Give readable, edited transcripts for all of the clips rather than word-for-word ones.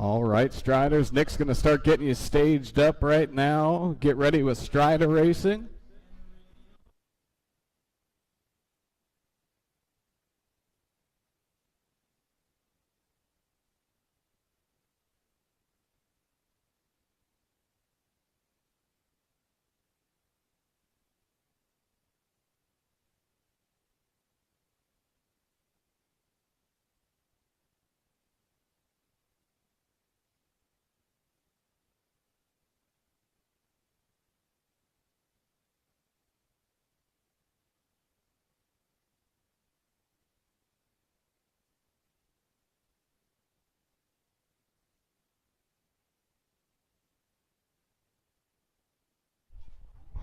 All right, Striders. Nick's going to start getting you staged up right now. Get ready with Strider Racing.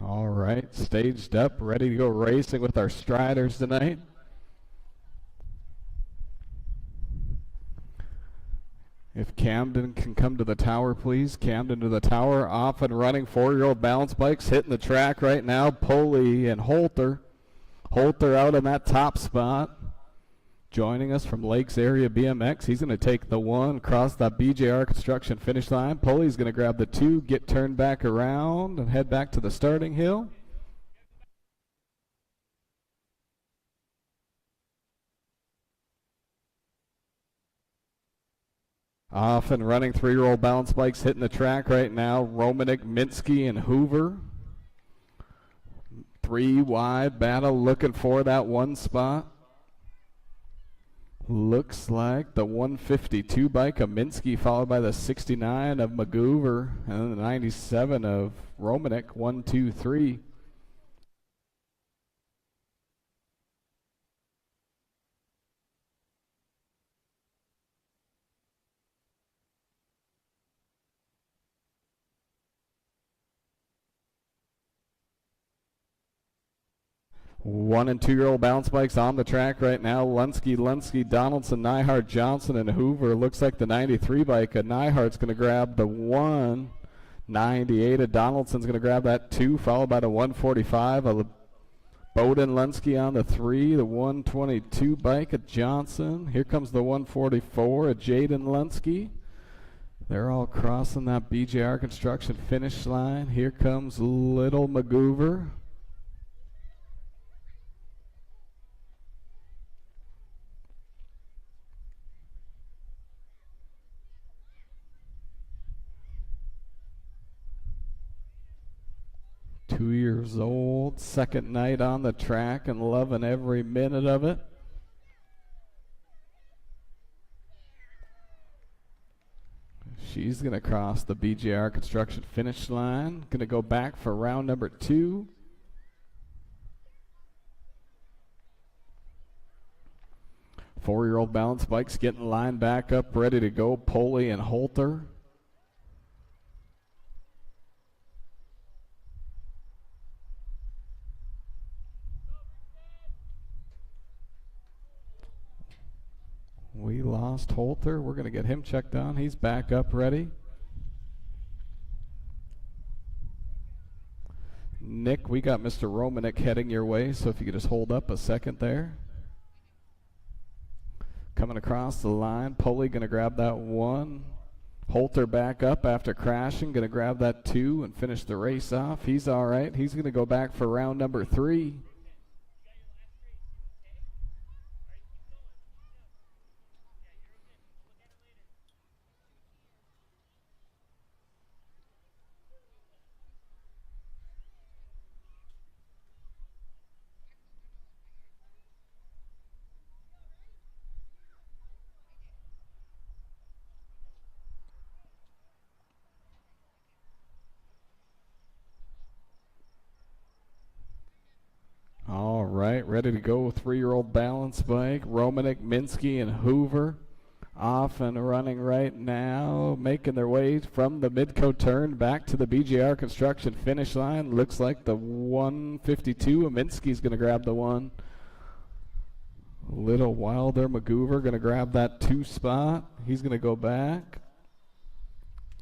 All right, staged up, ready to go racing with our Striders tonight. If Camden can come to the tower, please. Camden to the tower, off and running. 4-year-old balance bikes hitting the track right now. Pulley and Holter. Holter out in that top spot. Joining us from Lakes Area BMX. He's going to take the 1, cross that BJR construction finish line. Pulley's going to grab the 2, get turned back around, and head back to the starting hill. Off and running, 3-year-old balance bikes hitting the track right now. Romanek, Minsky, and Hoover. 3 wide battle looking for that 1 spot. Looks like the 152 bike of Minsky, followed by the 69 of McGoover, and then the 97 of Romanek. 1, 2, 3. One and 2-year-old balance bikes on the track right now. Lunsky, Donaldson, Nyhart, Johnson, and Hoover. Looks like the 93 bike of Nyhart's going to grab the 1. 98 of Donaldson's going to grab that 2, followed by the 145 of Bowden Lunsky on the 3. The 122 bike of Johnson. Here comes the 144 of Jaden Lunsky. They're all crossing that BJR construction finish line. Here comes little McGoover. Two years old, second night on the track and loving every minute of it. She's going to cross the BJR construction finish line. Going to go back for round number 2. Four-year-old balance bikes getting lined back up, ready to go. Pulley and Holter. We lost Holter. We're going to get him checked on. He's back up ready. Nick, we got Mr. Romanek heading your way, so if you could just hold up a second there. Coming across the line, Pulley going to grab that 1. Holter back up after crashing, going to grab that 2 and finish the race off. He's all right. He's going to go back for round number 3. All right, ready to go. 3-year-old balance bike. Romanek, Minsky, and Hoover off and running right now, making their way from the Midco turn back to the BJR construction finish line. Looks like the 152 Minsky's going to grab the 1. A little wilder. McGoover going to grab that 2 spot. He's going to go back.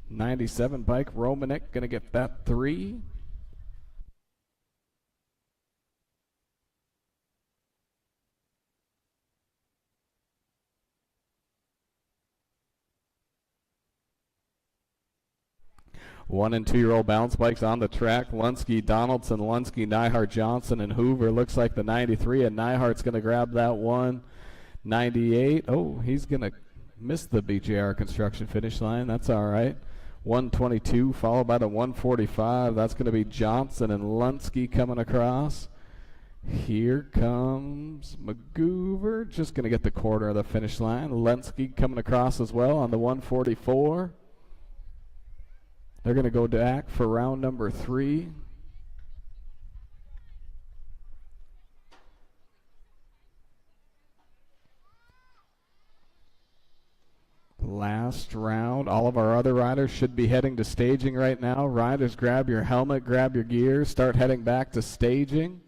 97 bike. Romanek going to get that 3. 1 and 2 year old bounce bikes on the track. Lunsky, Donaldson, Lunsky, Nyhart, Johnson, and Hoover. Looks like the 93, and Nyhart's going to grab that one. 98. Oh, he's going to miss the BJR construction finish line. That's all right. 122 followed by the 145. That's going to be Johnson and Lunsky coming across. Here comes McGoover, just going to get the quarter of the finish line. Lunsky coming across as well on the 144. They're going to go back for round number 3. Last round. All of our other riders should be heading to staging right now. Riders, grab your helmet, grab your gear, start heading back to staging.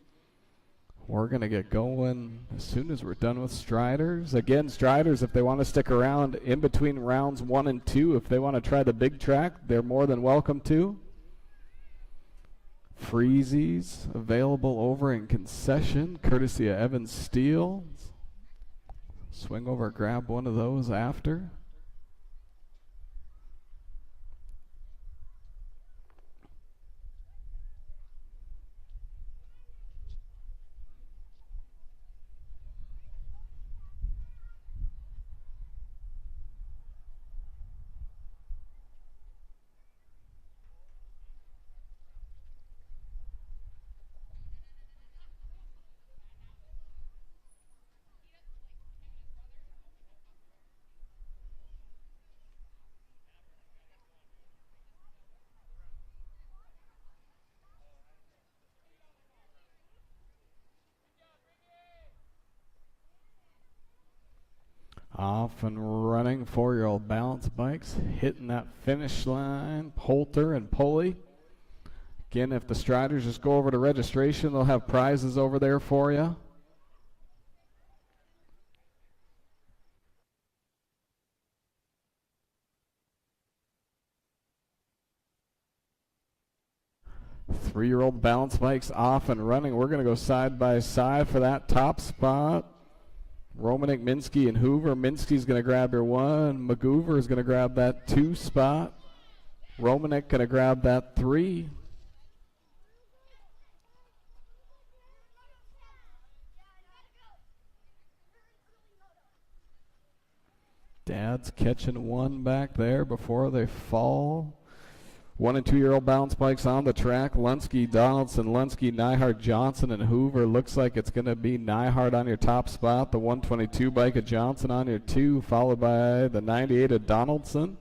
We're going to get going as soon as we're done with Striders. Again, Striders, if they want to stick around in between rounds 1 and 2, if they want to try the big track, they're more than welcome to. Freezies available over in concession, courtesy of Evan Steele. Swing over, grab one of those after. Off and running, 4-year-old balance bikes, hitting that finish line, Poulter and Pulley. Again, if the Striders just go over to registration, they'll have prizes over there for you. Three-year-old balance bikes off and running. We're going to go side by side for that top spot. Romanek, Minsky, and Hoover. Minsky's going to grab your 1. McGoover is going to grab that 2 spot. Romanek going to grab that 3. Dad's catching 1 back there before they fall. 1 and 2 year old balance bikes on the track. Lunsky, Donaldson, Lunsky, Nyhart, Johnson, and Hoover. Looks like it's going to be Nyhart on your top spot. The 122 bike of Johnson on your 2, followed by the 98 of Donaldson.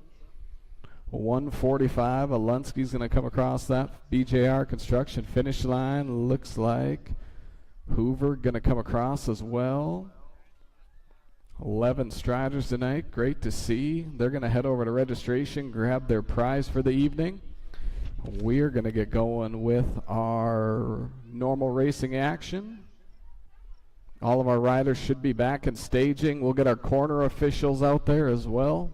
145 of Lunsky's going to come across that BJR construction finish line. Looks like Hoover going to come across as well. 11 Striders tonight. Great to see. They're going to head over to registration, grab their prize for the evening. We're going to get going with our normal racing action. All of our riders should be back in staging. We'll get our corner officials out there as well.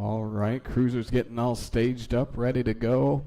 All right, Cruiser's getting all staged up, ready to go.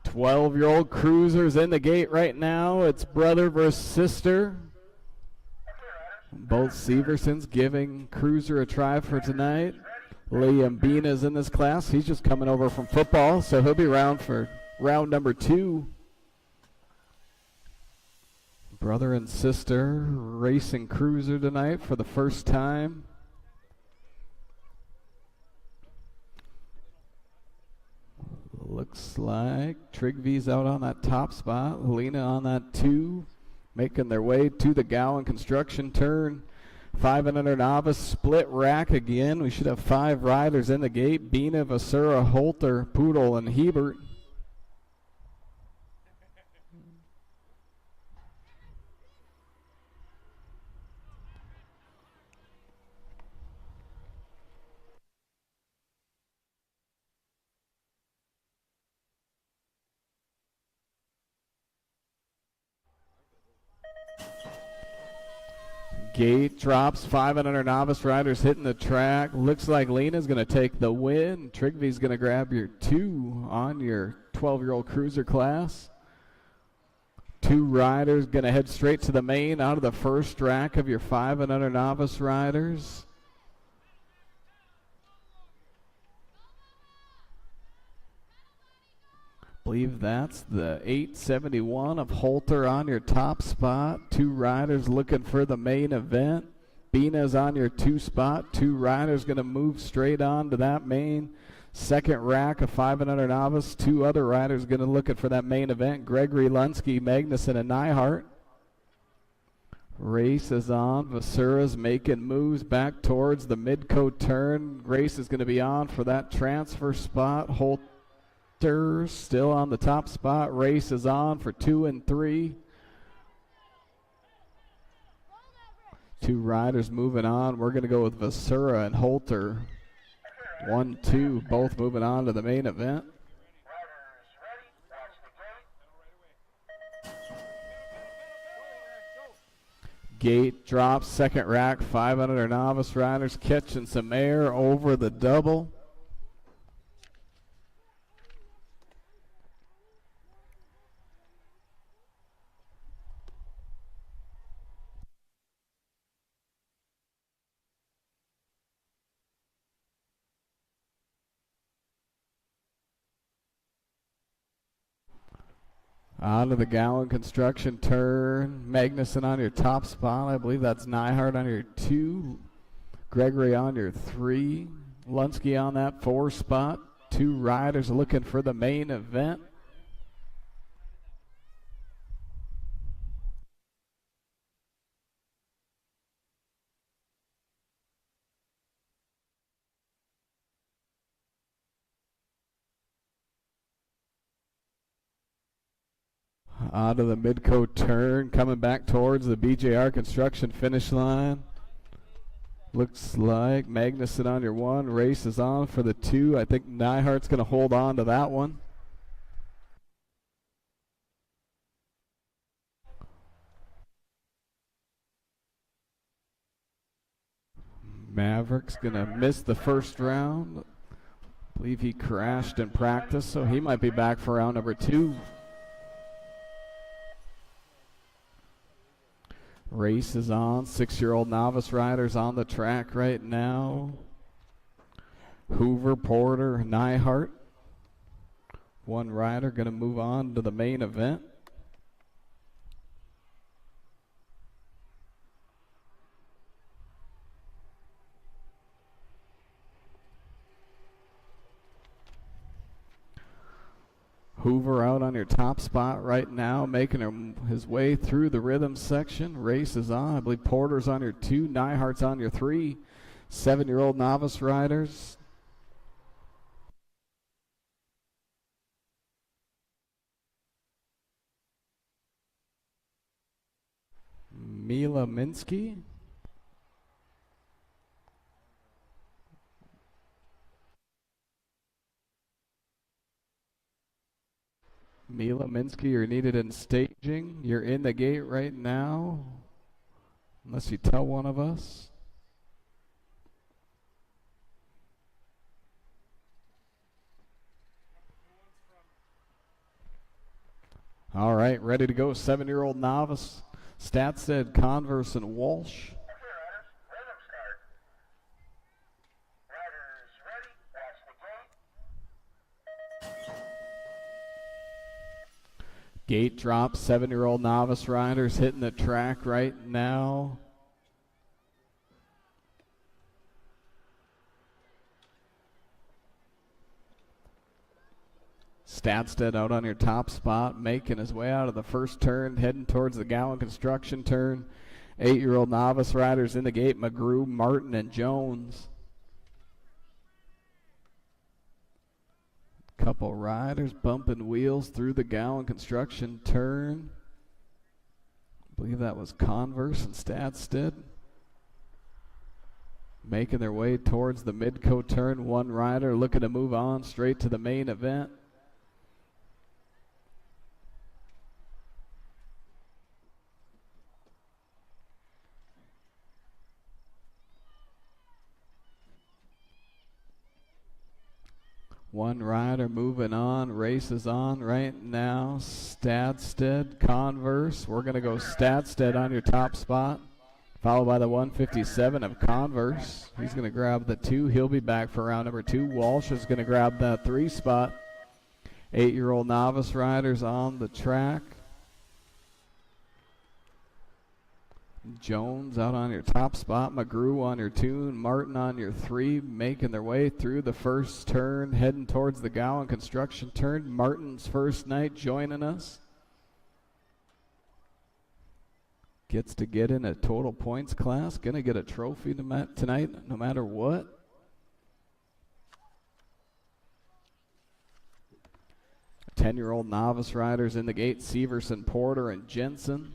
Twelve-year-old Cruiser's in the gate right now. It's brother versus sister. Both Seversons giving Cruiser a try for tonight. Liam Bena's in this class. He's just coming over from football, so he'll be around for round number 2. Brother and sister racing Cruiser tonight for the first time. Looks like Trigvy's out on that top spot. Lena on that 2, making their way to the Gowan construction turn. 500 novice split rack again. We should have 5 riders in the gate. Bina, Vasura, Holter, Poodle, and Hebert. Gate drops, 500 novice riders hitting the track. Looks like Lena's going to take the win. Trigvy's going to grab your 2 on your 12-year-old Cruiser class. 2 riders going to head straight to the main out of the first rack of your 500 novice riders. Believe that's the 871 of Holter on your top spot. 2 riders looking for the main event. Bina's on your 2 spot. 2 riders going to move straight on to that main second rack of 500 novice. 2 other riders going to looking for that main event. Gregory, Lunsky, Magnuson, and Nyhart. Race is on. Vasura's making moves back towards the Midco turn. Race is going to be on for that transfer spot. Holter still on the top spot. Race is on for 2 and 3. 2 riders moving on. We're going to go with Vasura and Holter. 1, 2, both moving on to the main event. Gate drops, second rack, 500 novice riders catching some air over the double. Out of the Gowan construction turn. Magnuson on your top spot. I believe that's Nyhart on your 2. Gregory on your 3. Lunsky on that 4 spot. 2 riders looking for the main event. Out of the Midco turn, coming back towards the BJR construction finish line. Looks like Magnuson on your 1. Race is on for the 2. I think Nyhart's going to hold on to that one. Maverick's going to miss the first round. I believe he crashed in practice, so he might be back for round number 2. Race is on. 6-year-old novice riders on the track right now. Hoover, Porter, Nyhart. 1 rider going to move on to the main event. Hoover out on your top spot right now, making his way through the rhythm section. Race is on. I believe Porter's on your 2, Nyhart's on your 3. 7-year-old novice riders. Mila Minsky. Mila Minsky, you're needed in staging. You're in the gate right now, unless you tell one of us. All right, ready to go. 7-year-old novice. Statstead, Converse, and Walsh. Gate drop, 7-year-old novice riders hitting the track right now. Statstead out on your top spot, making his way out of the first turn, heading towards the Gowan construction turn. 8-year-old novice riders in the gate, McGrew, Martin, and Jones. Couple riders bumping wheels through the Gowan construction turn. I believe that was Converse and Statstead. Making their way towards the Midco turn. 1 rider looking to move on straight to the main event. One rider moving on. Race is on right now. Statstead, Converse. We're going to go Statstead on your top spot, followed by the 157 of Converse. He's going to grab the 2. He'll be back for round number 2. Walsh is going to grab that 3 spot. 8-year-old novice riders on the track. Jones out on your top spot, McGrew on your 2, Martin on your 3, making their way through the first turn, heading towards the Gowan construction turn. Martin's first night joining us. Gets to get in a total points class, gonna get a trophy tonight no matter what. Ten-year-old novice riders in the gate, Severson, Porter, and Jensen.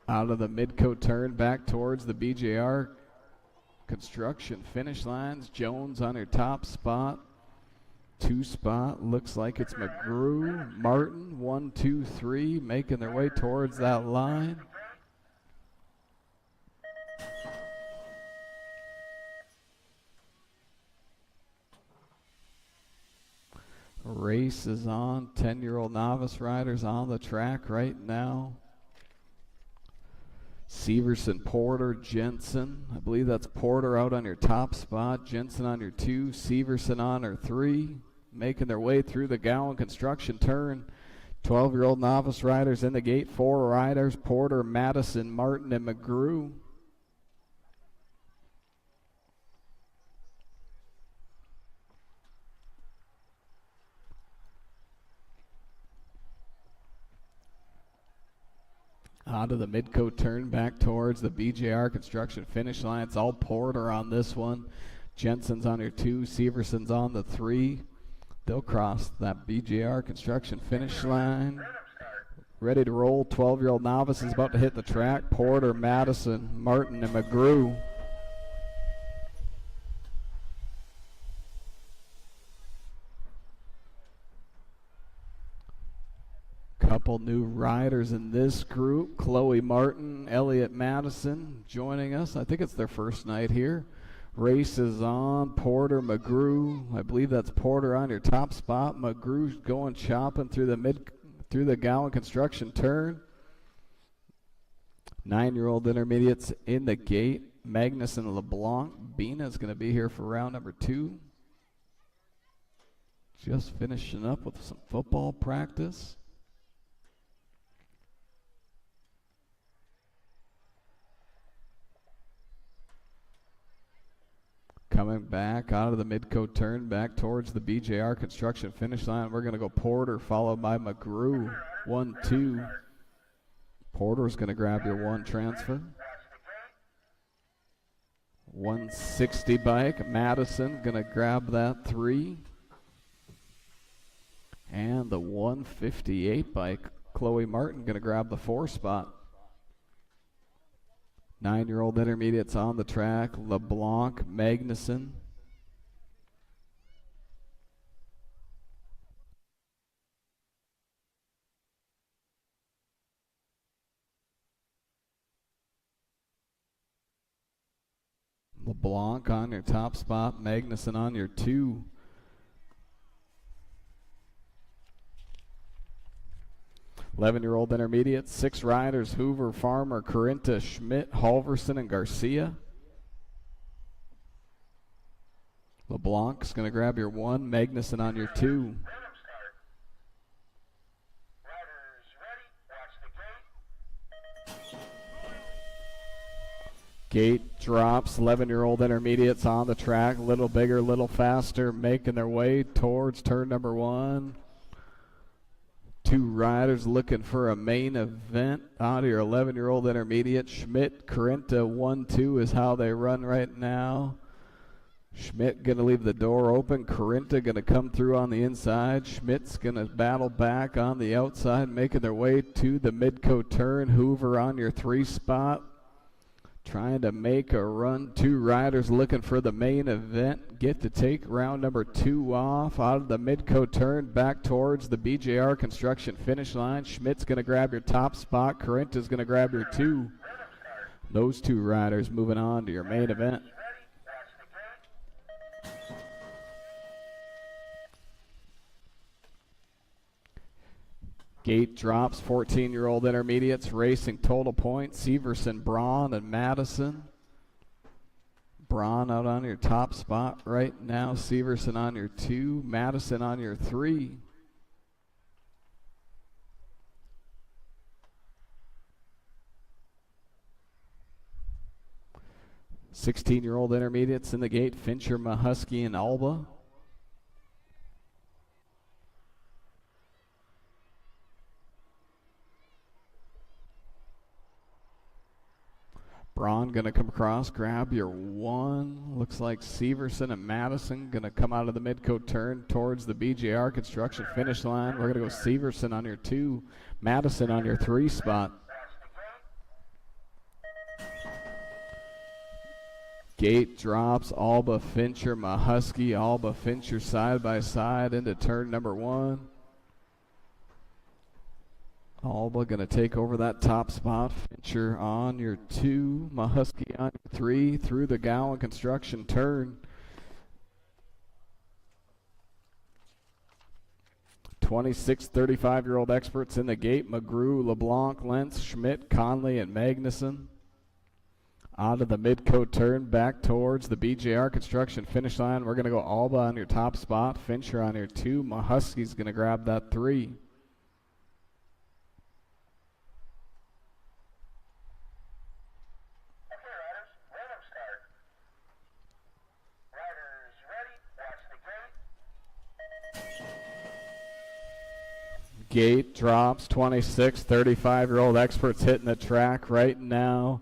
Out of the Midco turn, back towards the BJR construction finish lines. Jones on her top spot. 2 spot, looks like it's McGrew. Martin, 1, 2, 3, making their way towards that line. Race is on. 10-year-old novice riders on the track right now. Severson, Porter, Jensen. I believe that's Porter out on your top spot. Jensen on your 2. Severson on her 3. Making their way through the Gowan construction turn. 12-year-old novice riders in the gate. 4 riders, Porter, Madison, Martin, and McGrew. Onto the Midcoat turn back towards the BJR Construction finish line. It's all Porter on this one. Jensen's on your 2. Severson's on the 3. They'll cross that BJR Construction finish line. Ready to roll. 12-year-old novice is about to hit the track. Porter, Madison, Martin, and McGrew. Couple new riders in this group. Chloe Martin, Elliot Madison joining us. I think it's their first night here. Race is on. Porter, McGrew. I believe that's Porter on your top spot. McGrew's going chopping through the Gowan Construction turn. 9-year-old intermediates in the gate. Magnuson, LeBlanc. Bina's going to be here for round number 2. Just finishing up with some football practice. Coming back out of the Midcoat turn, back towards the BJR Construction finish line. We're going to go Porter, followed by McGrew. 1-2. Porter's going to grab your 1 transfer. 160 bike. Madison going to grab that 3. And the 158 bike. Chloe Martin going to grab the 4 spot. 9-year-old intermediates on the track. LeBlanc, Magnuson. LeBlanc on your top spot. Magnuson on your 2. Eleven-year-old intermediate, 6 riders: Hoover, Farmer, Corinta, Schmidt, Halverson, and Garcia. LeBlanc's going to grab your 1, Magnuson on your 2. Gate drops. 11-year-old intermediates on the track, a little bigger, a little faster, making their way towards turn number 1. 2 riders looking for a main event. Out of your 11-year-old intermediate, Schmidt, Corinta, 1-2 is how they run right now. Schmidt going to leave the door open. Corinta going to come through on the inside. Schmidt's going to battle back on the outside, making their way to the Midcoat turn. Hoover on your 3 spot, trying to make a run. 2 riders looking for the main event. Get to take round number 2 off. Out of the Midcoat turn, back towards the BJR Construction finish line. Schmidt's going to grab your top spot. Corinta's going to grab your 2. Those 2 riders moving on to your main event. Gate drops. 14-year-old intermediates racing total points. Severson, Braun, and Madison. Braun out on your top spot right now. Severson on your 2. Madison on your 3. $16-year-old intermediates in the gate. Fincher, Mahusky, and Alba. Braun going to come across, grab your 1. Looks like Severson and Madison going to come out of the Midcoat turn towards the BJR Construction finish line. We're going to go Severson on your 2, Madison on your 3 spot. Gate drops. Alba, Fincher, Mahusky. Alba, Fincher side by side into turn number 1. Alba going to take over that top spot. Fincher on your 2. Mahusky on your 3 through the Gowan Construction turn. 26, 35-year-old experts in the gate. McGrew, LeBlanc, Lentz, Schmidt, Conley, and Magnuson. Out of the Midcoat turn, back towards the BJR Construction finish line. We're going to go Alba on your top spot. Fincher on your 2. Mahusky's going to grab that 3. Gate drops, 26, 35-year-old experts hitting the track right now.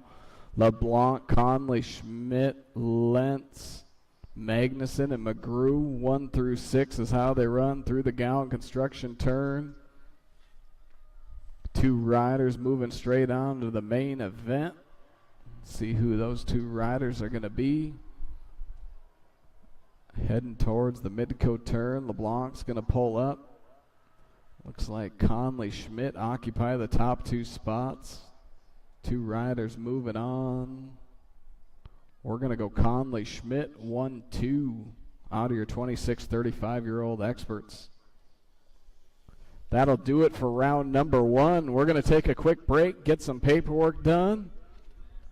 LeBlanc, Conley, Schmidt, Lentz, Magnuson, and McGrew. 1 through 6 is how they run through the Gowan Construction turn. 2 riders moving straight on to the main event. See who those 2 riders are going to be. Heading towards the Midco turn. LeBlanc's going to pull up. Looks like Conley, Schmidt occupy the top 2 spots. 2 riders moving on. We're going to go Conley, Schmidt, 1, 2 out of your 26, 35-year-old experts. That'll do it for round number 1. We're going to take a quick break, get some paperwork done.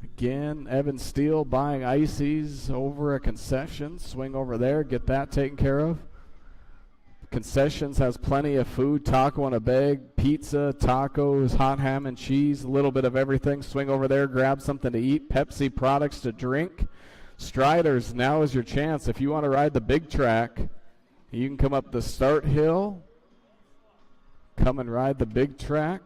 Again, Evan Steele buying ices over at Concessions. Swing over there, get that taken care of. Concessions has plenty of food, taco in a bag, pizza, tacos, hot ham and cheese, a little bit of everything. Swing over there, grab something to eat, Pepsi products to drink. Striders, now is your chance. If you want to ride the big track, you can come up the start hill, come and ride the big track.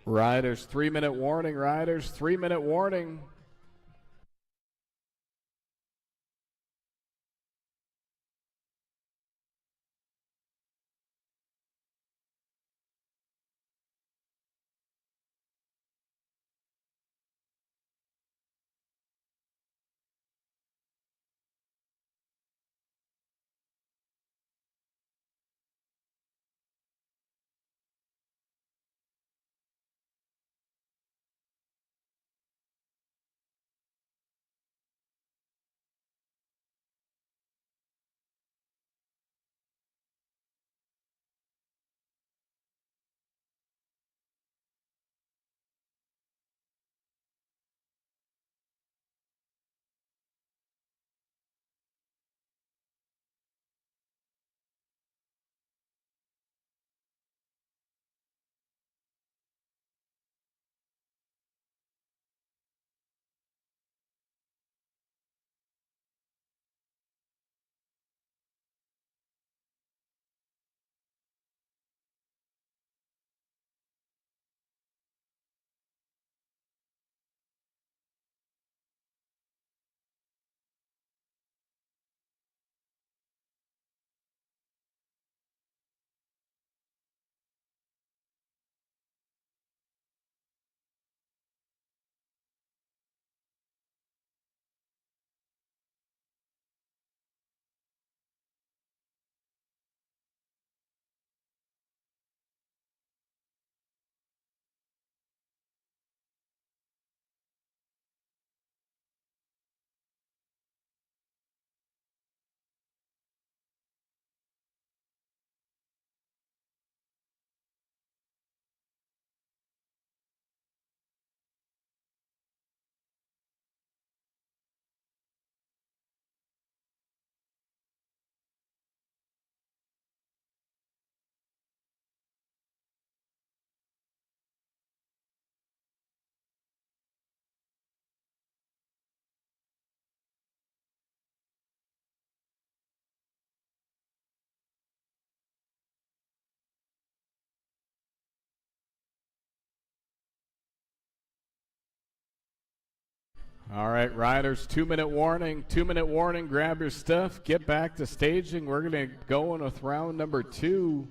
Riders, 3-minute warning. Riders, 3-minute warning. All right, riders, 2-minute warning. 2-minute warning. Grab your stuff. Get back to staging. We're going to go in with round number 2.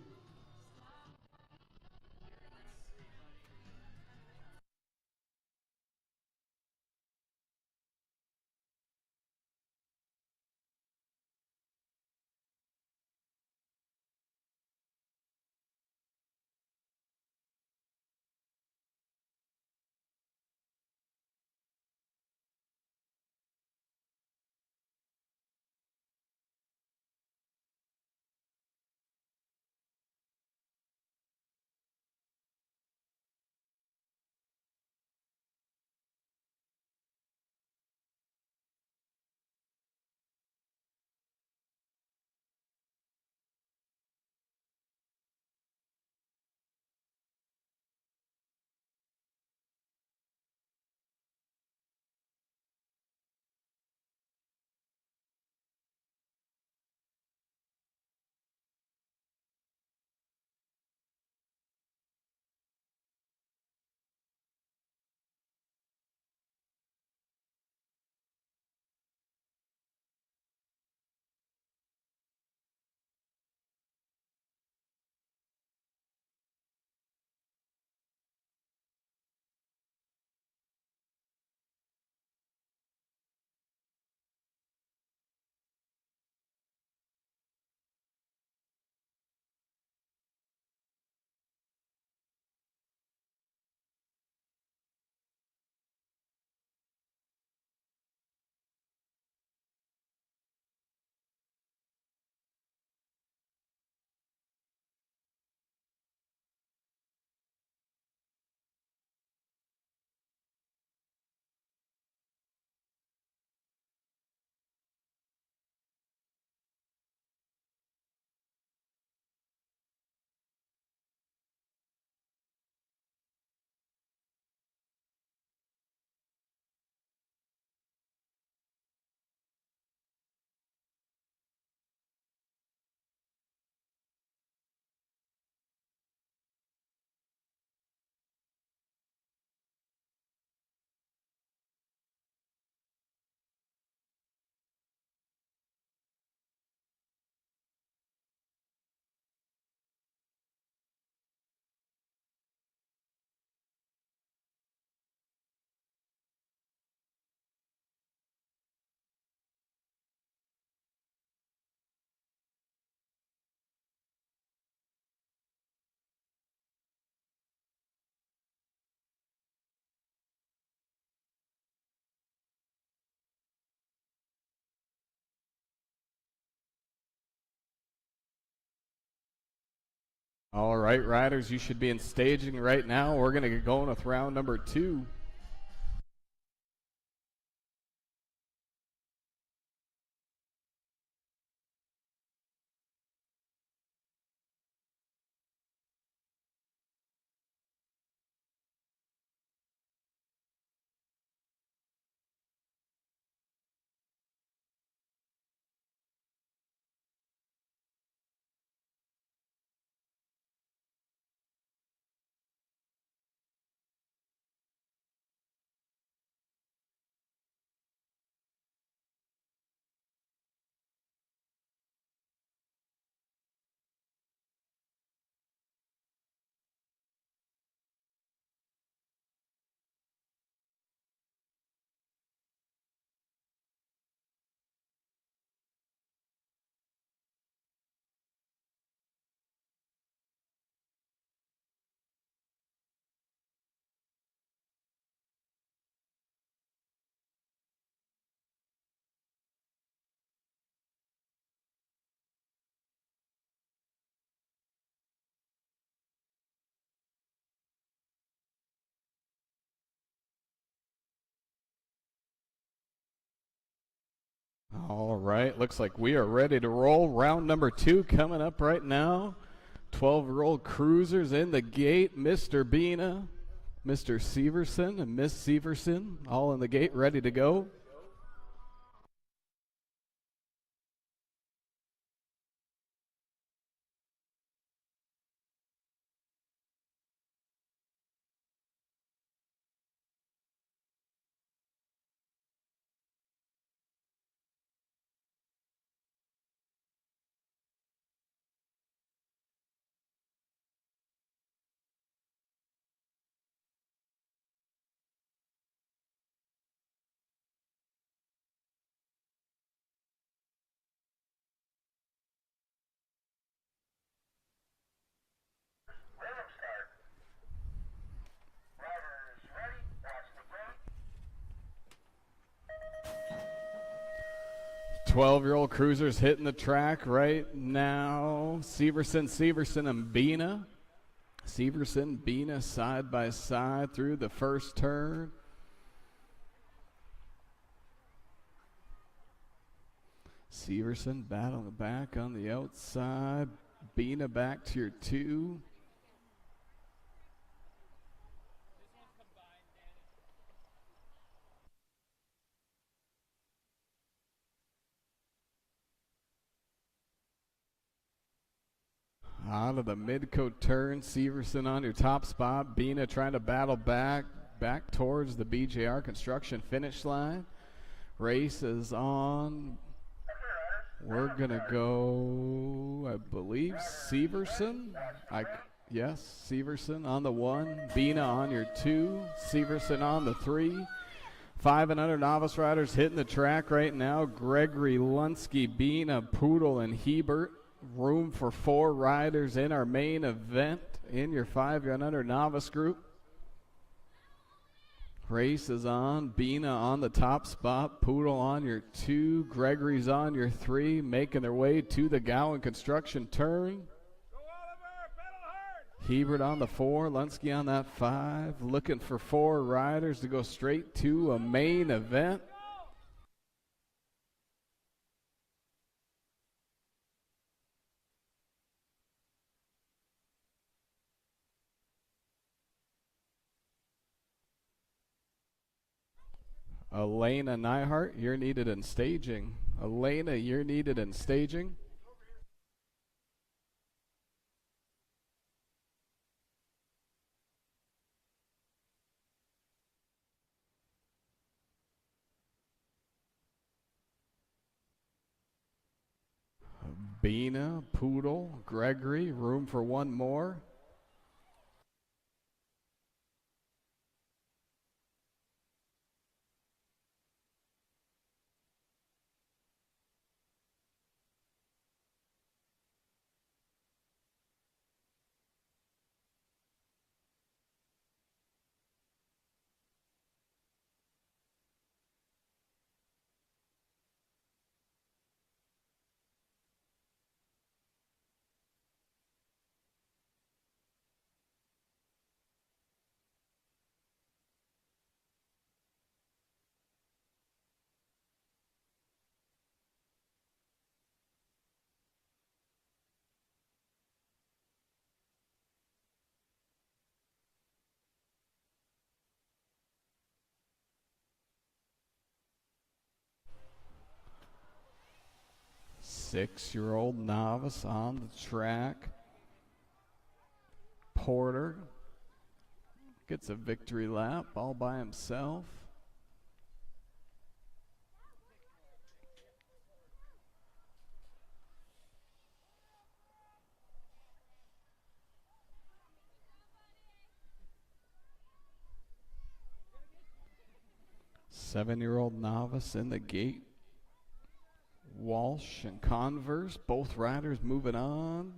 All right, riders, you should be in staging right now. We're going to get going with round number 2. All right, looks like we are ready to roll. Round number 2 coming up right now. 12-year-old cruisers in the gate. Mr. Bina, Mr. Severson, and Miss Severson all in the gate ready to go. Rhythm start. Riders ready, watch the gate. 12-year-old cruisers hitting the track right now. Severson, and Bina. Severson, Bina side by side through the first turn. Severson battling back on the outside. Bina back to your 2. Out of the mid-coat turn, Severson on your top spot. Bina trying to battle back towards the BJR construction finish line. Race is on. We're going to go, I believe, Severson. Yes, Severson on the 1. Bina on your 2. Severson on the 3. 5 and under novice riders hitting the track right now. Gregory, Lunsky, Bina, Poodle, and Hebert. Room for 4 riders in our main event in your 5 and under novice group. Race is on. Bina on the top spot. Poodle on your 2. Gregory's on your 3. Making their way to the Gowan construction turn. Hebert on the 4. Lunsky on that 5. Looking for 4 riders to go straight to a main event. Elena Neihart, you're needed in staging. Elena, you're needed in staging. Bina, Poodle, Gregory, room for 1 more. 6-year-old novice on the track. Porter gets a victory lap all by himself. Seven-year-old novice in the gate. Walsh and Converse, both riders moving on.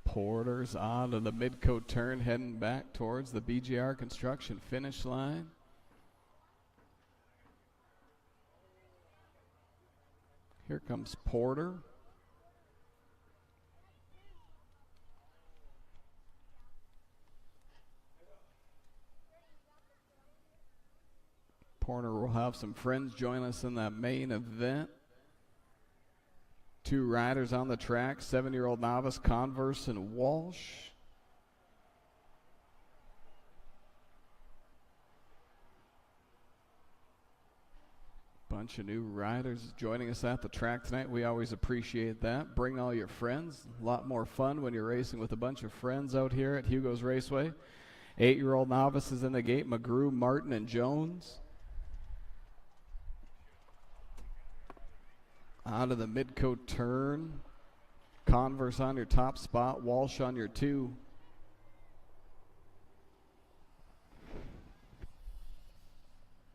Porter's on to the Midcoat turn, heading back towards the BGR Construction finish line. Here comes Porter. Porter will have some friends join us in that main event. Two riders on the track, 7-year-old novice, Converse and Walsh. Bunch of new riders joining us at the track tonight. We always appreciate that. Bring all your friends. A lot more fun when you're racing with a bunch of friends out here at Hugo's Raceway. 8-year-old novices in the gate, McGrew, Martin, and Jones. Out of the Midcoat turn. Converse on your top spot, Walsh on your 2.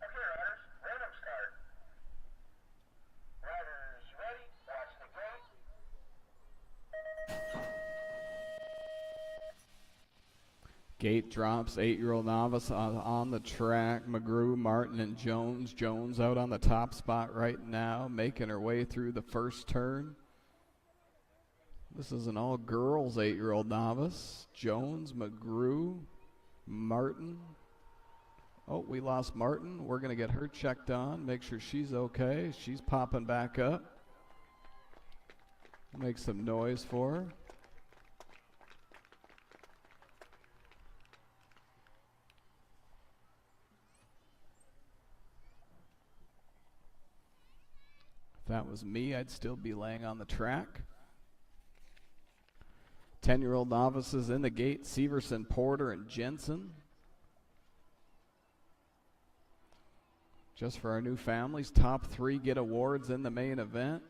Okay, riders, random start. Riders ready, watch the gate. Gate drops, 8-year-old novice on the track. McGrew, Martin, and Jones. Jones out on the top spot right now, making her way through the first turn. This is an all-girls 8-year-old novice. Jones, McGrew, Martin. Oh, we lost Martin. We're going to get her checked on, make sure she's okay. She's popping back up. Make some noise for her. If that was me, I'd still be laying on the track. 10-year-old novices in the gate, Severson, Porter, and Jensen. Just for our new families, top 3 get awards in the main event.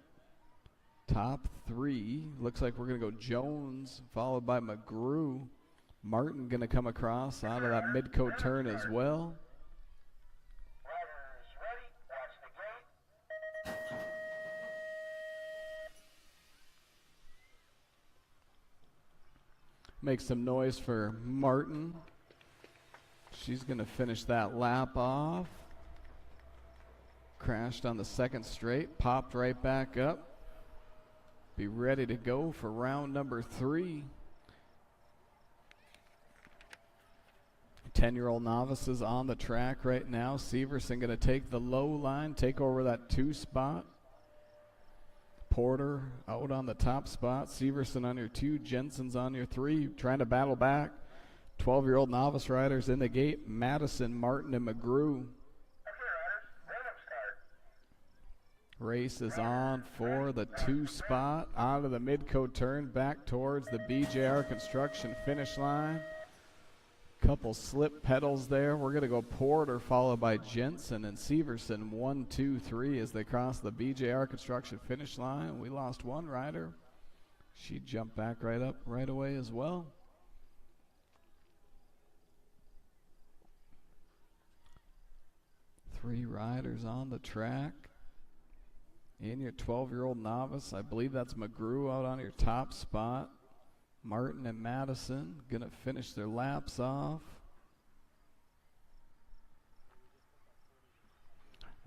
Top 3, looks like we're going to go Jones, followed by McGrew. Martin going to come across out of that Midcoat turn as well. Riders ready, watch the gate. Make some noise for Martin. She's going to finish that lap off. Crashed on the second straight, popped right back up. Be ready to go for round number 3. 10-year-old novices on the track right now. Severson going to take the low line, take over that 2 spot. Porter out on the top spot. Severson on your 2. Jensen's on your 3. Trying to battle back. 12-year-old novice riders in the gate. Madison, Martin, and McGrew. Okay, riders, random start. Race is on for the 2 spot. Out of the Midcoat turn, back towards the BJR Construction finish line. Couple slip pedals there. We're going to go Porter followed by Jensen and Severson 1, 2, 3 as they cross the BJR Construction finish line. We lost one rider. She jumped back right up right away as well. Three riders on the track. In your 12-year-old novice, I believe that's McGrew out on your top spot. Martin and Madison going to finish their laps off.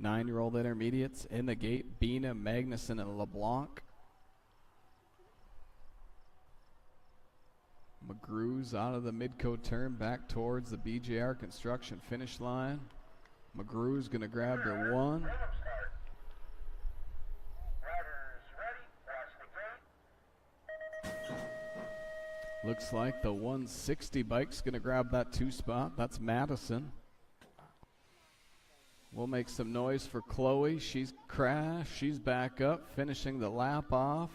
9-year-old intermediates in the gate, Bina, Magnuson, and LeBlanc. McGrew's out of the Midcoat turn back towards the BJR Construction finish line. McGrew's going to grab their 1. Random start. Looks like the 160 bike's going to grab that 2 spot. That's Madison. We'll make some noise for Chloe. She's crashed. She's back up, finishing the lap off.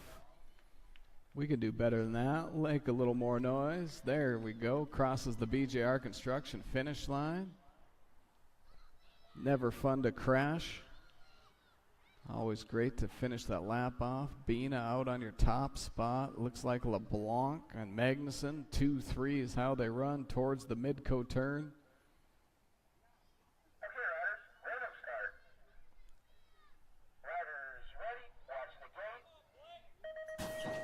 We can do better than that. Make a little more noise. There we go. Crosses the BJR Construction finish line. Never fun to crash. Always great to finish that lap off. Bina out on your top spot. Looks like LeBlanc and Magnuson. 2-3 is how they run towards the Midco turn. Okay, riders, random start. Riders ready, watch the gate.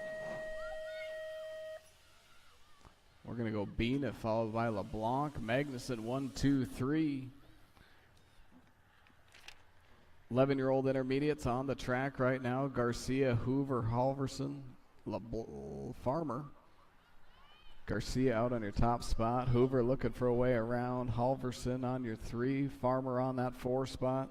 We're going to go Bina followed by LeBlanc. Magnuson 1, 2, 3. 11-year-old intermediates on the track right now. Garcia, Hoover, Halverson, Farmer. Garcia out on your top spot. Hoover looking for a way around. Halverson on your 3. Farmer on that 4 spot.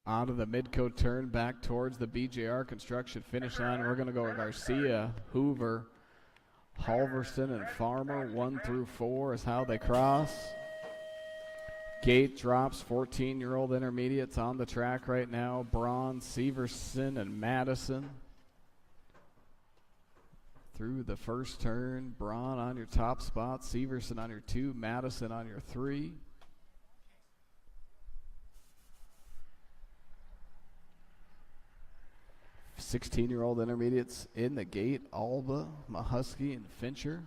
Out of the Midco turn back towards the BJR Construction finish line. We're going to go Garcia, Hoover, Halverson, and Farmer. 1 through 4 is how they cross. Gate drops. 14-year-old intermediates on the track right now. Braun, Severson, and Madison. Through the first turn. Braun on your top spot. Severson on your 2. Madison on your 3. 16-year-old intermediates in the gate. Alba, Mahusky, and Fincher.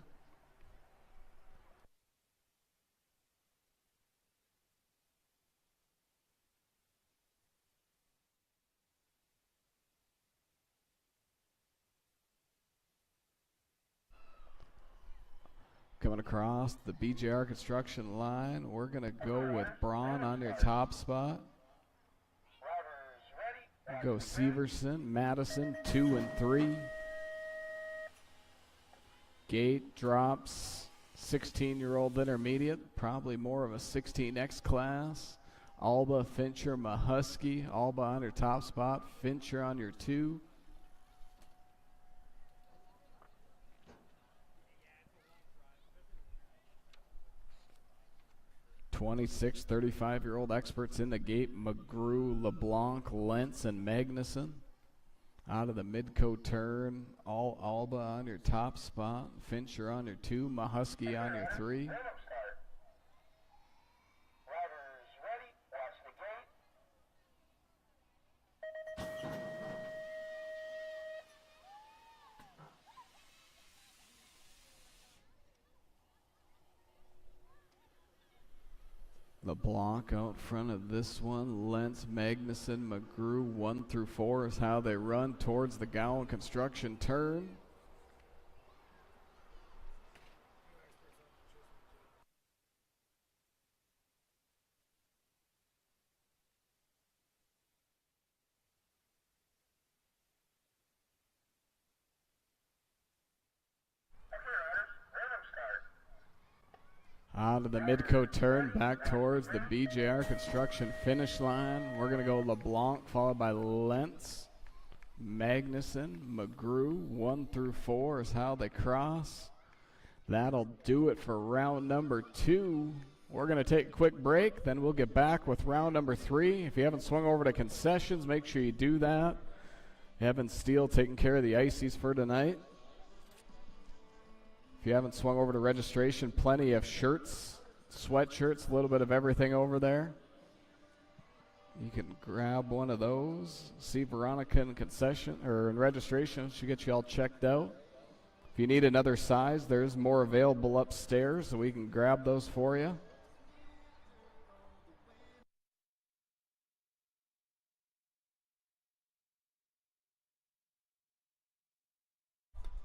Coming across the BJR Construction line, we're going to go with Braun on your top spot. Go Severson, Madison, 2 and 3. Gate drops. 16-year-old intermediate, probably more of a 16X class. Alba, Fincher, Mahusky. Alba on your top spot. Fincher on your 2. (26, 35-year-old experts in the gate. McGrew, LeBlanc, Lentz, and Magnuson. Out of the Midco turn, all Alba on your top spot. Fincher on your 2. Mahusky on your 3. LeBlanc out front of this one. Lentz, Magnuson, McGrew, 1 through 4 is how they run towards the Gowan Construction turn. Out of the Midco turn, back towards the BJR Construction finish line. We're going to go LeBlanc, followed by Lentz, Magnuson, McGrew. 1 through 4 is how they cross. That'll do it for round number 2. We're going to take a quick break, then we'll get back with round number 3. If you haven't swung over to concessions, make sure you do that. Evan Steele taking care of the ices for tonight. If you haven't swung over to registration, plenty of shirts, sweatshirts, a little bit of everything over there. You can grab one of those. See Veronica in concession or in registration. She'll get you all checked out. If you need another size, there's more available upstairs, so we can grab those for you.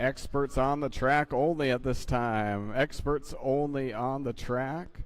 Experts on the track only at this time. Experts only on the track.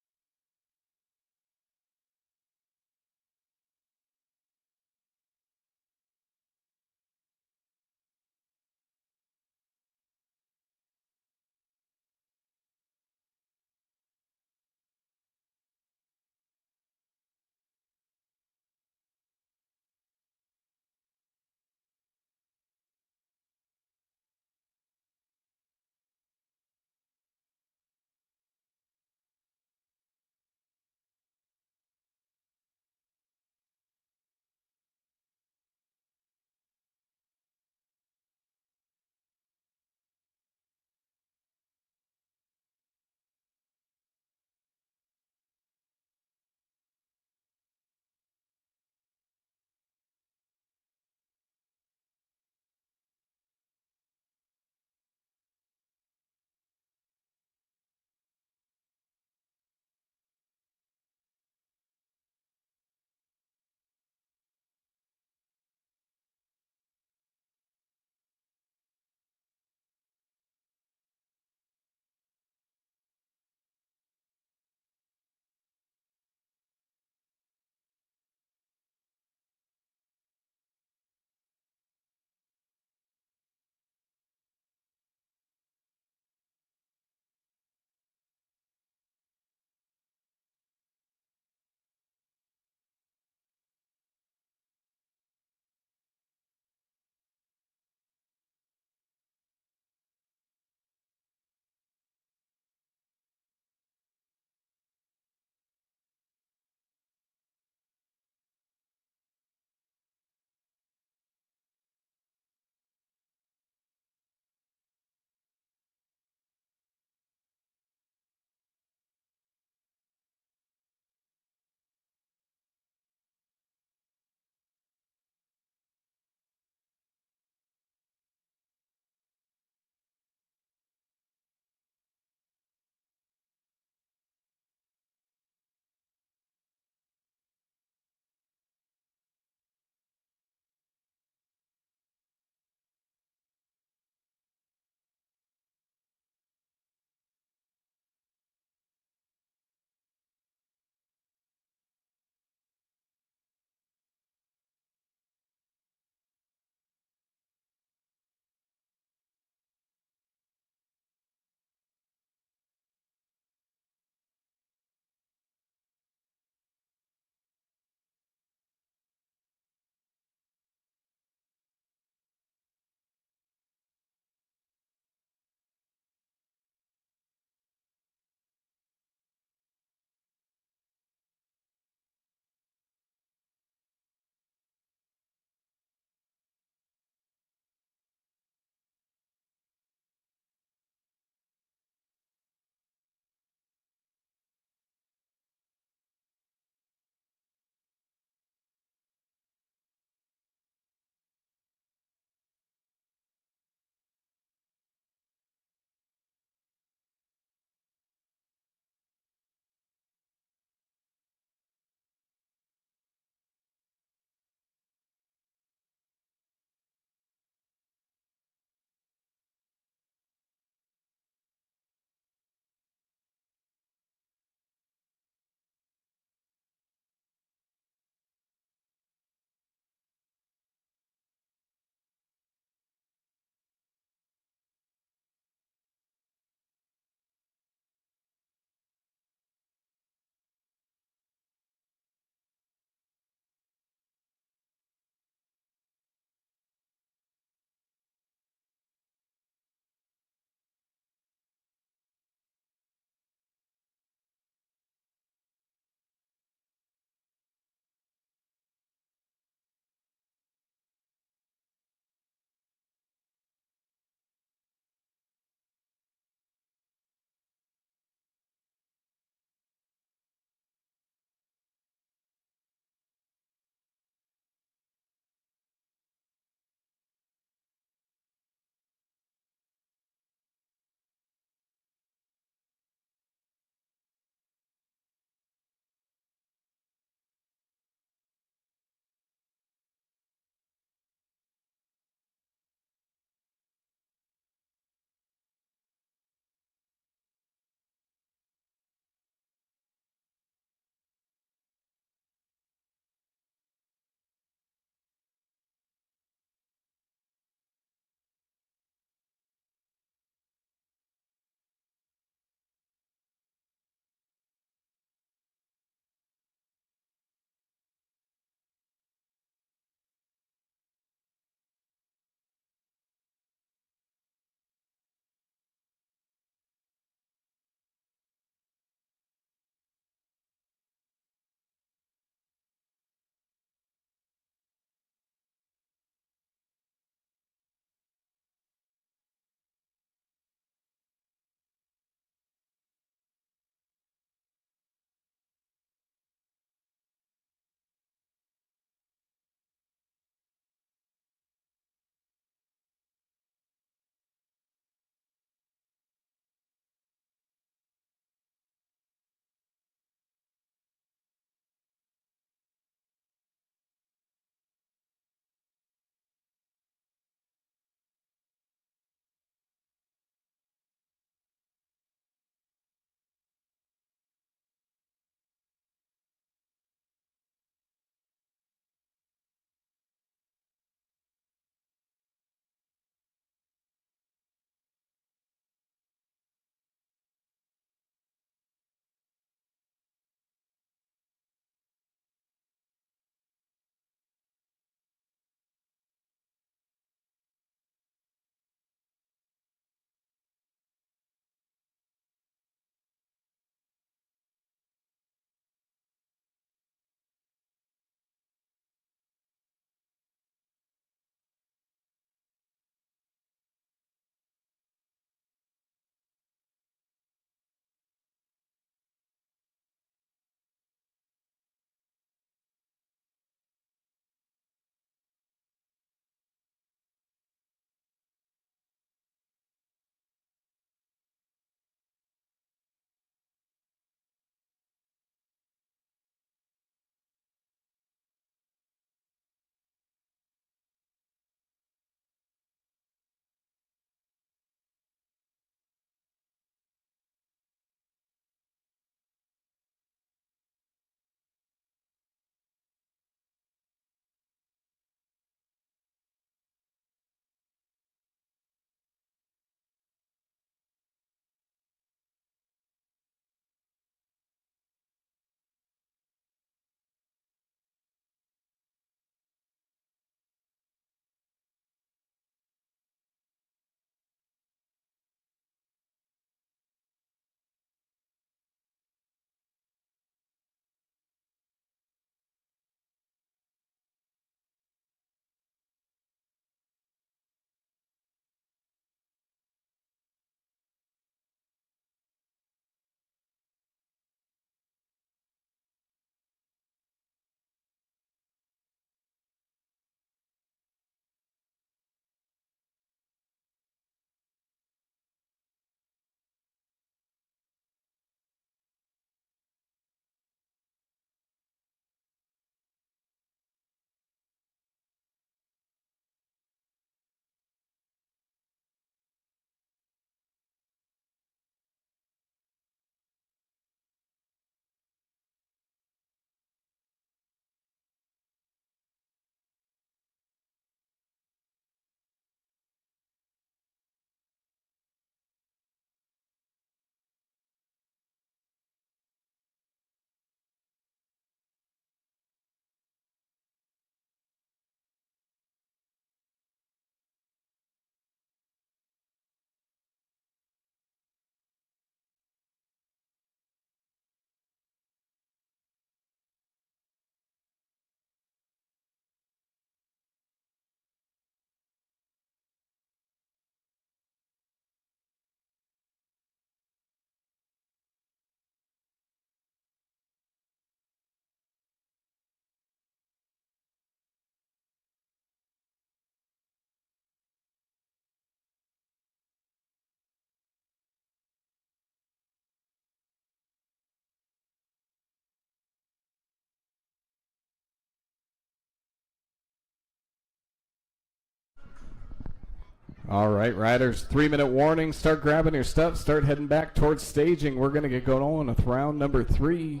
All right, riders, 3-minute warning. Start grabbing your stuff. Start heading back towards staging. We're going to get going on with round number 3.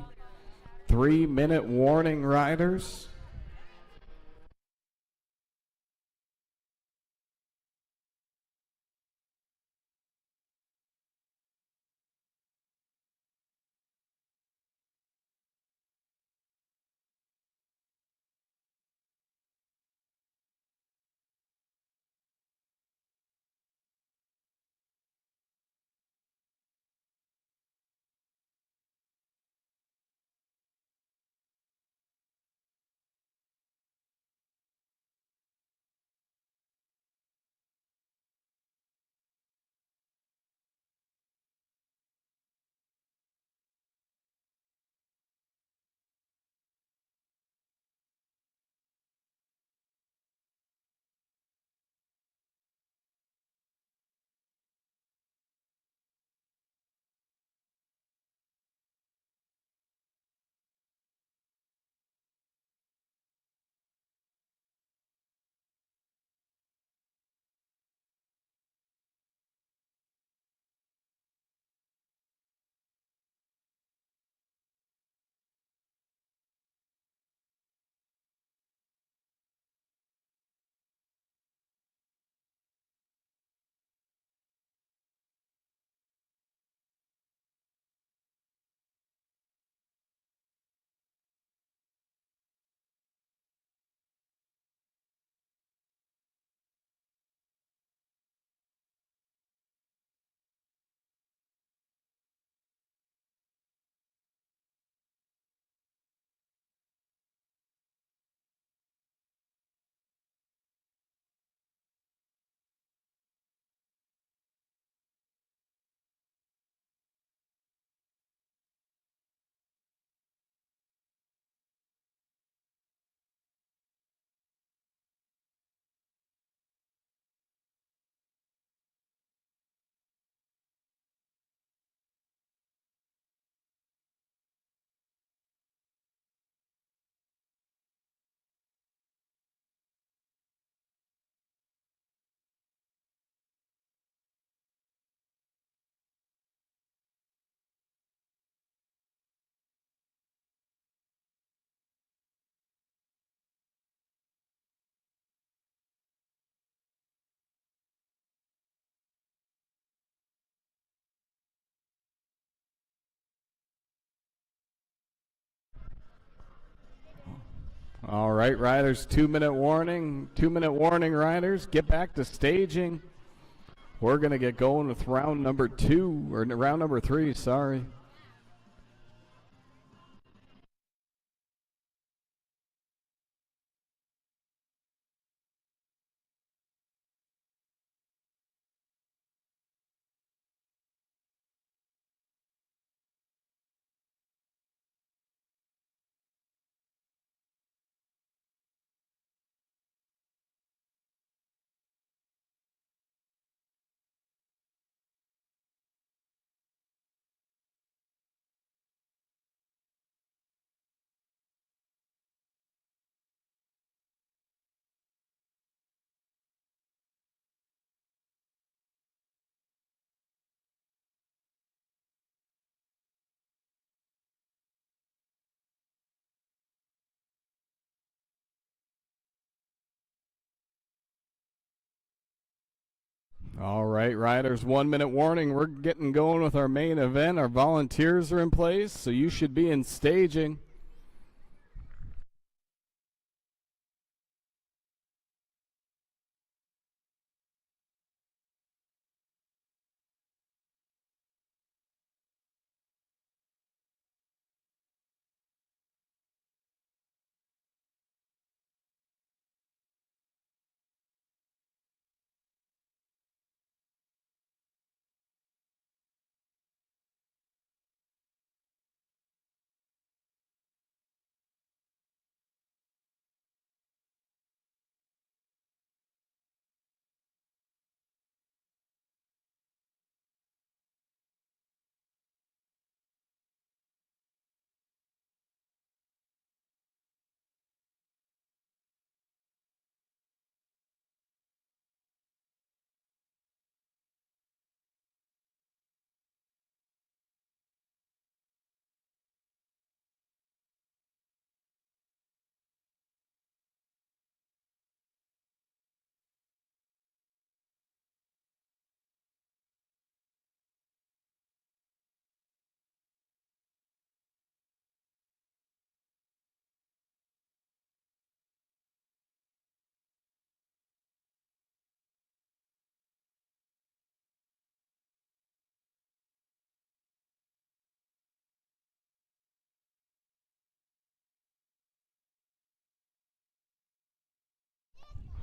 3-minute warning, riders. All right, riders, 2-minute warning. 2-minute warning, riders. Get back to staging. We're going to get going with round number 2, or round number 3, sorry. All right, riders, 1-minute warning. We're getting going with our main event. Our volunteers are in place, so you should be in staging.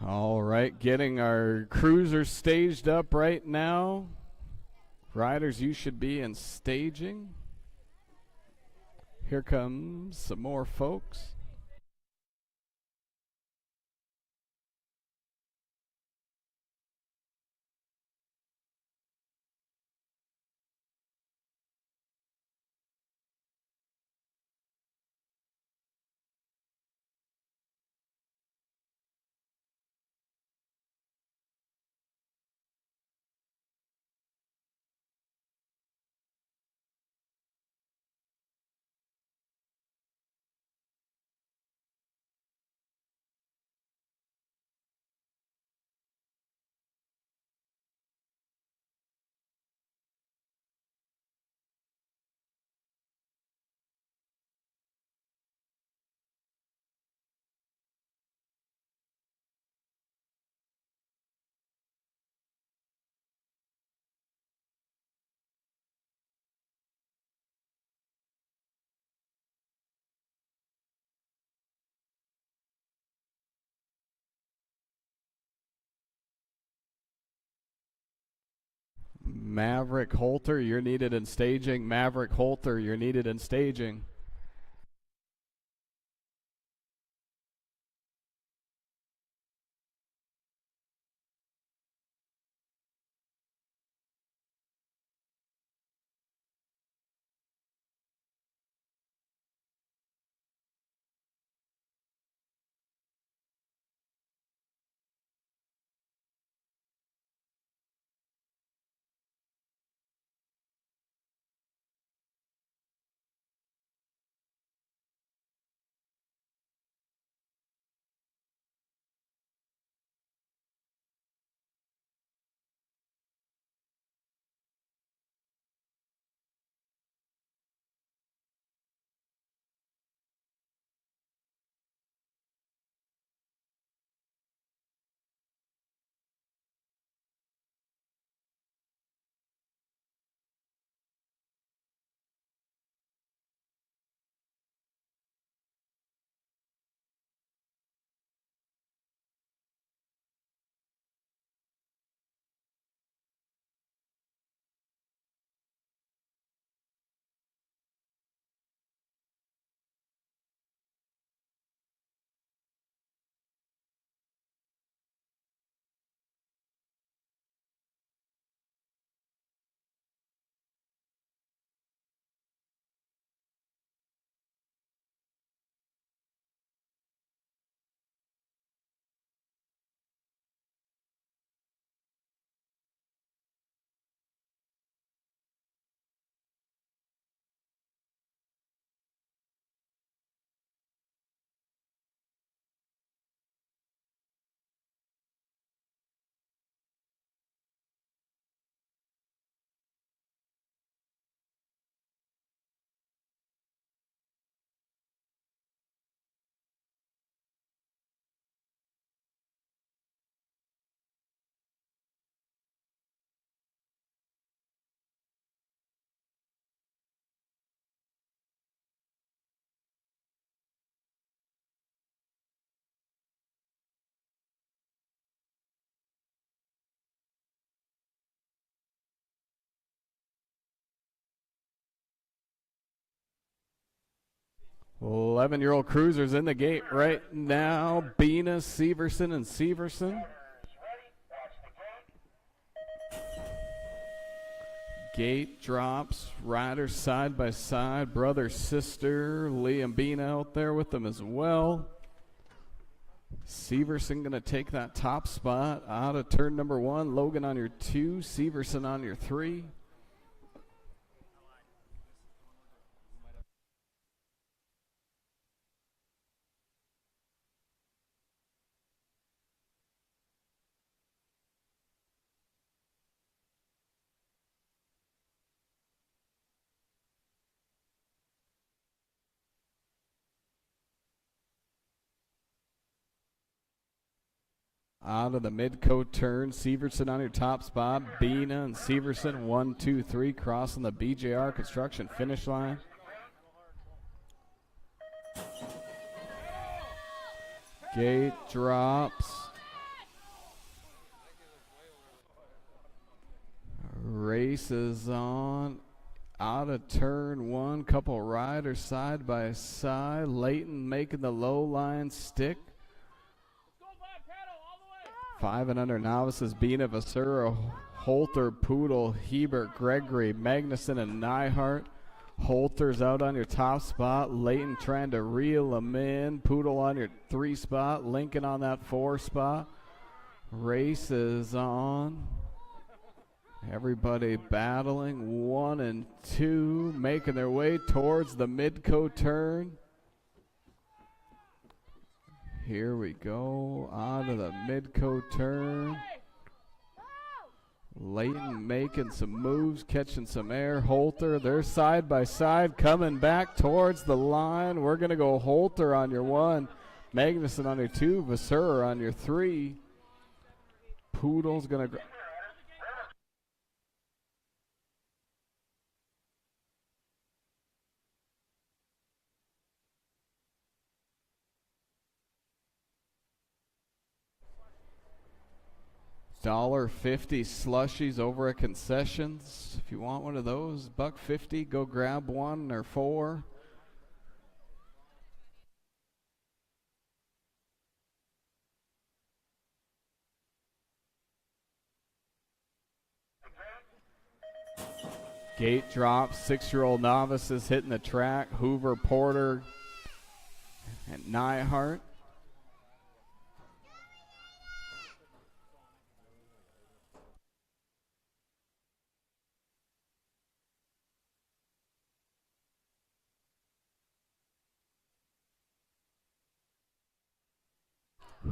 All right, getting our cruiser staged up right now. Riders, you should be in staging. Here comes some more folks. Maverick Holter, you're needed in staging. Maverick Holter, you're needed in staging. Eleven-year-old cruisers in the gate right now. Bina, Severson, and Severson. Gate drops, riders side by side, brother, sister, Liam Bina out there with them as well. Severson going to take that top spot out of turn number one. Logan on your 2, Severson on your 3. Out of the mid-coat turn, Severson on your top spot. Bina and Severson, 1, 2, 3, crossing the BJR construction finish line. Gate drops. Race is on. Out of turn one. Couple riders side by side. Layton making the low line stick. 5 and under novices. Bina, Vasura, Holter, Poodle, Hebert, Gregory, Magnuson, and Neihart. Holter's out on your top spot. Layton trying to reel him in. Poodle on your 3 spot. Lincoln on that 4 spot. Race is on. Everybody battling. 1 and 2 making their way towards the Midco turn. Here we go. On to the Midco turn. Layton making some moves, catching some air. Holter, they're side by side, coming back towards the line. We're going to go Holter on your 1, Magnuson on your 2, Vasura on your 3. Poodle's going to... $1.50 slushies over at concessions. If you want one of those, $1.50, go grab 1 or 4. Gate drops, 6-year-old novices hitting the track. Hoover, Porter, and Neihart.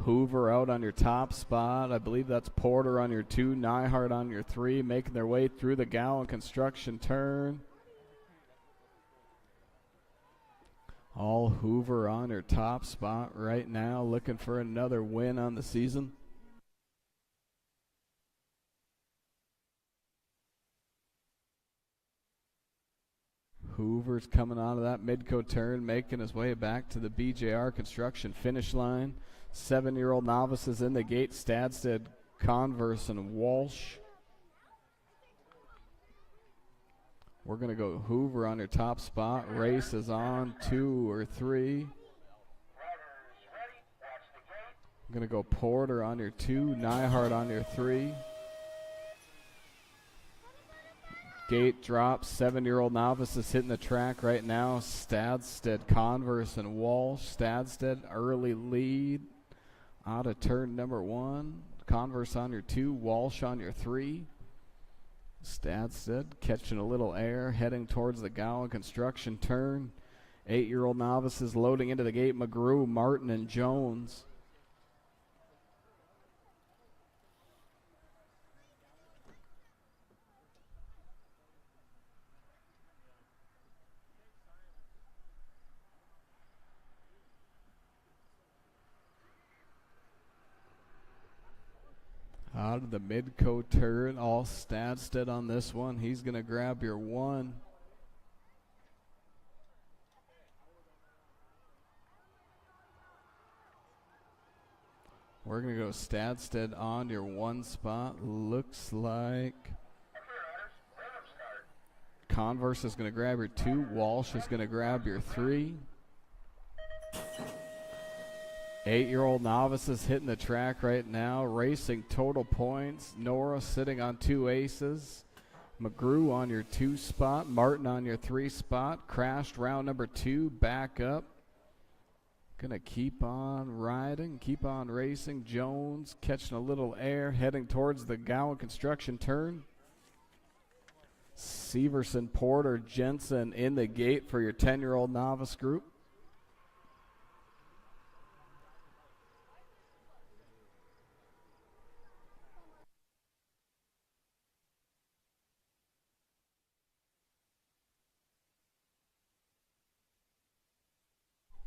Hoover out on your top spot. I believe that's Porter on your 2, Neihart on your 3, making their way through the Gowan construction turn. All Hoover on her top spot right now, looking for another win on the season. Hoover's coming out of that Midco turn, making his way back to the BJR construction finish line. 7-year-old novices in the gate, Stadstead, Converse, and Walsh. We're going to go Hoover on your top spot. Race is on, 2 or 3. I'm going to go Porter on your 2, Neihart on your 3. Gate drops, 7-year-old novices hitting the track right now. Stadstead, Converse, and Walsh. Stadstead, early lead. Out of turn number 1. Converse on your 2, Walsh on your 3. Stadstead catching a little air, heading towards the Gowan construction turn. 8-year-old novices loading into the gate. McGrew, Martin, and Jones. Out of the Midco turn, all Stadstead on this one. He's going to grab your 1. We're going to go Stadstead on your 1 spot. Looks like Converse is going to grab your 2. Walsh is going to grab your 3. 8-year-old novices hitting the track right now, racing total points. Nora sitting on 2 aces. McGrew on your 2 spot. Martin on your 3 spot. Crashed round number 2, back up. Gonna keep on riding, keep on racing. Jones catching a little air, heading towards the Gowan construction turn. Severson, Porter, Jensen in the gate for your 10-year-old novice group.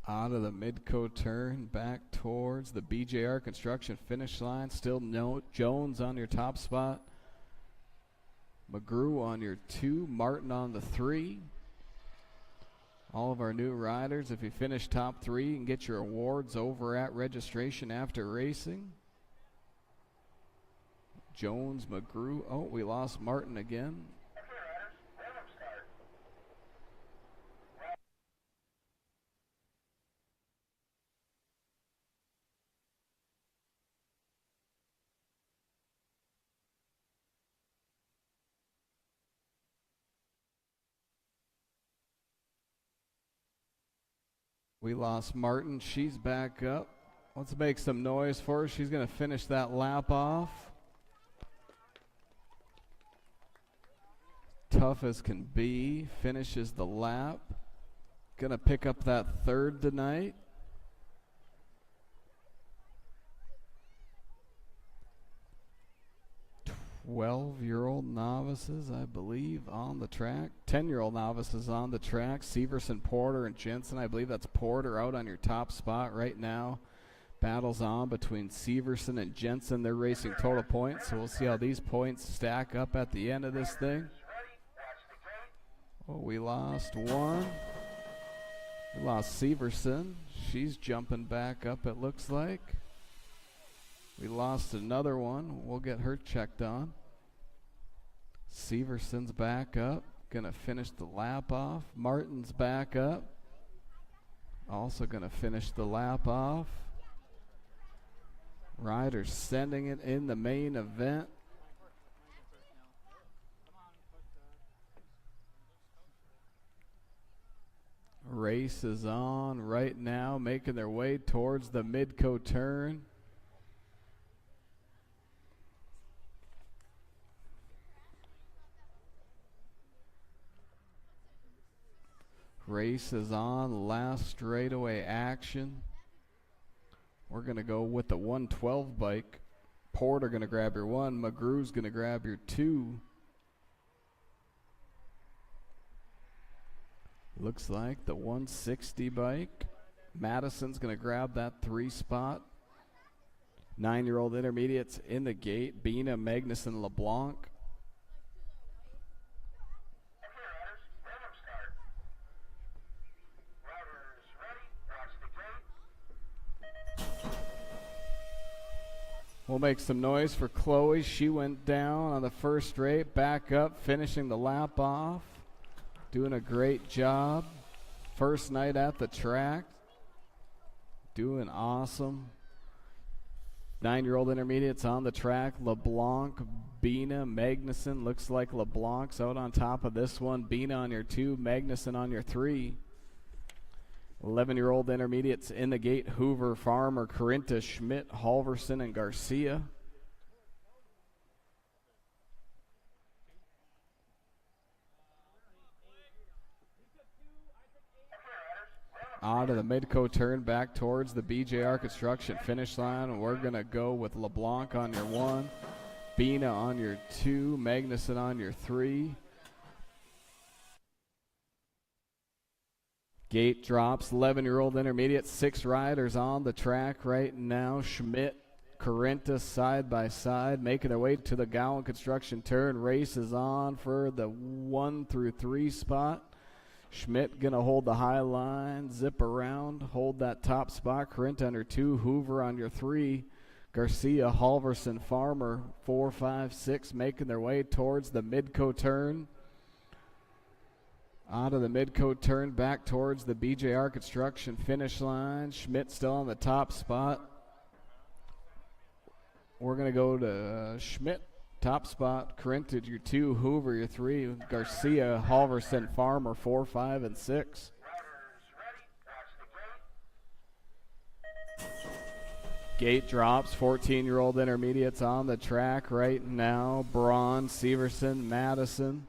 Out of the Midco turn, back towards the BJR construction finish line. Still no Jones on your top spot. McGrew on your 2, Martin on the 3. All of our new riders, if you finish top 3, you can get your awards over at registration after racing. Jones, McGrew. Oh, we lost Martin again. Okay, riders, random start. We lost Martin. She's back up. Let's make some noise for her. She's going to finish that lap off. Tough as can be. Finishes the lap. Going to pick up that third tonight. 12-year-old novices, I believe, on the track. 10-year-old novices on the track. Severson, Porter, and Jensen. I believe that's Porter out on your top spot right now. Battles on between Severson and Jensen. They're racing total points, so we'll see how these points stack up at the end of this thing. Oh, we lost one. We lost Severson. She's jumping back up, it looks like. We lost another one. We'll get her checked on. Severson's back up. Gonna finish the lap off. Martin's back up. Also gonna finish the lap off. Riders sending it in the main event. Race is on right now, making their way towards the Midco turn. Race is on, last straightaway action. We're going to go with the 112 bike. Porter going to grab your 1. McGrew's going to grab your 2. Looks like the 160 bike. Madison's going to grab that 3 spot. 9-year-old intermediates in the gate. Bina, Magnuson, LeBlanc. We'll make some noise for Chloe. She went down on the first straight, back up, finishing the lap off. Doing a great job. First night at the track. Doing awesome. 9-year-old intermediates on the track. LeBlanc, Bina, Magnuson. Looks like LeBlanc's out on top of this one. Bina on your 2, Magnuson on your 3. 11-year-old intermediates in the gate. Hoover, Farmer, Corinta, Schmidt, Halverson, and Garcia. Out of the Midco turn back towards the BJR Construction finish line. We're going to go with LeBlanc on your 1, Bina on your 2, Magnuson on your 3. Gate drops, 11-year-old intermediate, 6 riders on the track right now. Schmidt, Corinta side by side, making their way to the Gowan Construction turn. Race is on for the 1 through 3 spot. Schmidt gonna hold the high line, zip around, hold that top spot. Corinta on your 2, Hoover on your 3. Garcia, Halverson, Farmer, 4, 5, 6, making their way towards the Midco turn. Out of the Midco turn back towards the BJR Construction finish line. Schmidt still on the top spot. We're going to go to Schmidt, top spot. Corinta, your 2. Hoover, your 3. Garcia, Halverson, Farmer, 4, 5, and 6. Gate drops. 14-year-old intermediates on the track right now. Braun, Severson, Madison.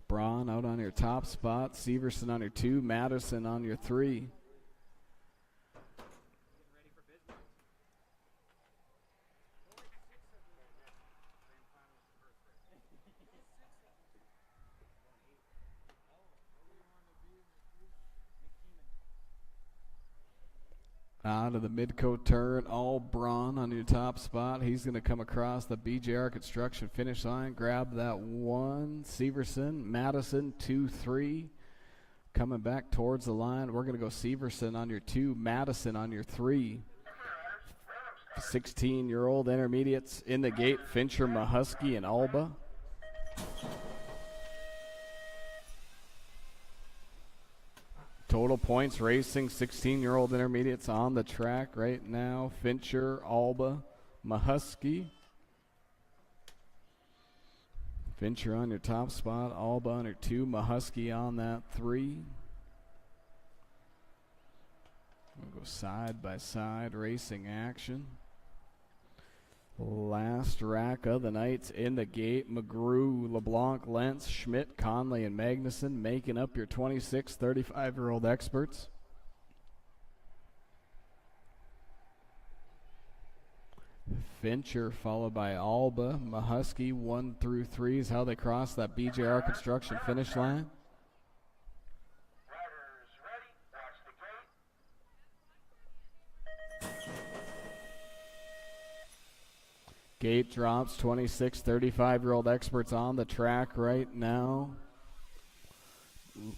Braun out on your top spot. Severson on your 2. Madison on your 3. Out of the Midco turn, all Braun on your top spot. He's going to come across the BJR Construction finish line. Grab that 1. Severson, Madison, 2, 3. Coming back towards the line. We're going to go Severson on your 2. Madison on your 3. 16-year-old intermediates in the gate, Fincher, Mahusky, and Alba. Total points racing, 16-year-old intermediates on the track right now. Fincher, Alba, Mahusky. Fincher on your top spot, Alba on your 2, Mahusky on that 3. We'll go side by side racing action. Last rack of the night's in the gate. McGrew, LeBlanc, Lentz, Schmidt, Conley, and Magnuson making up your 26, 35-year-old experts. Fincher followed by Alba, Mahusky, 1 through 3 is how they cross that BJR Construction finish line. Gate drops, 26, 35-year-old experts on the track right now.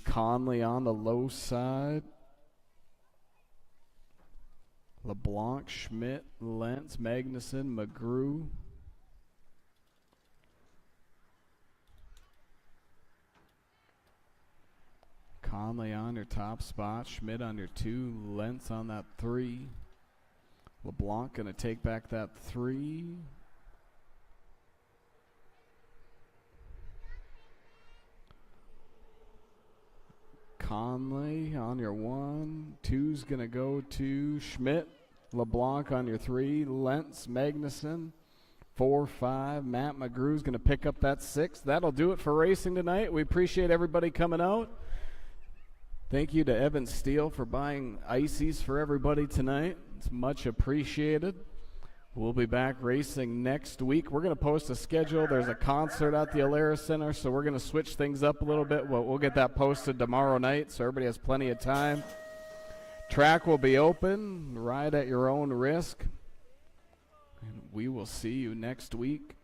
Conley on the low side. LeBlanc, Schmidt, Lentz, Magnuson, McGrew. Conley on your top spot, Schmidt on your 2, Lentz on that 3. LeBlanc going to take back that 3. Conley on your 1, 2's going to go to Schmidt, LeBlanc on your 3, Lentz, Magnuson, 4, 5. Matt McGrew's going to pick up that 6. That'll do it for racing tonight. We appreciate everybody coming out. Thank you to Evan Steele for buying ices for everybody tonight. It's much appreciated. We'll be back racing next week. We're going to post a schedule. There's a concert at the Alara Center, so we're going to switch things up a little bit. We'll get that posted tomorrow night so everybody has plenty of time. Track will be open. Ride at your own risk. And we will see you next week.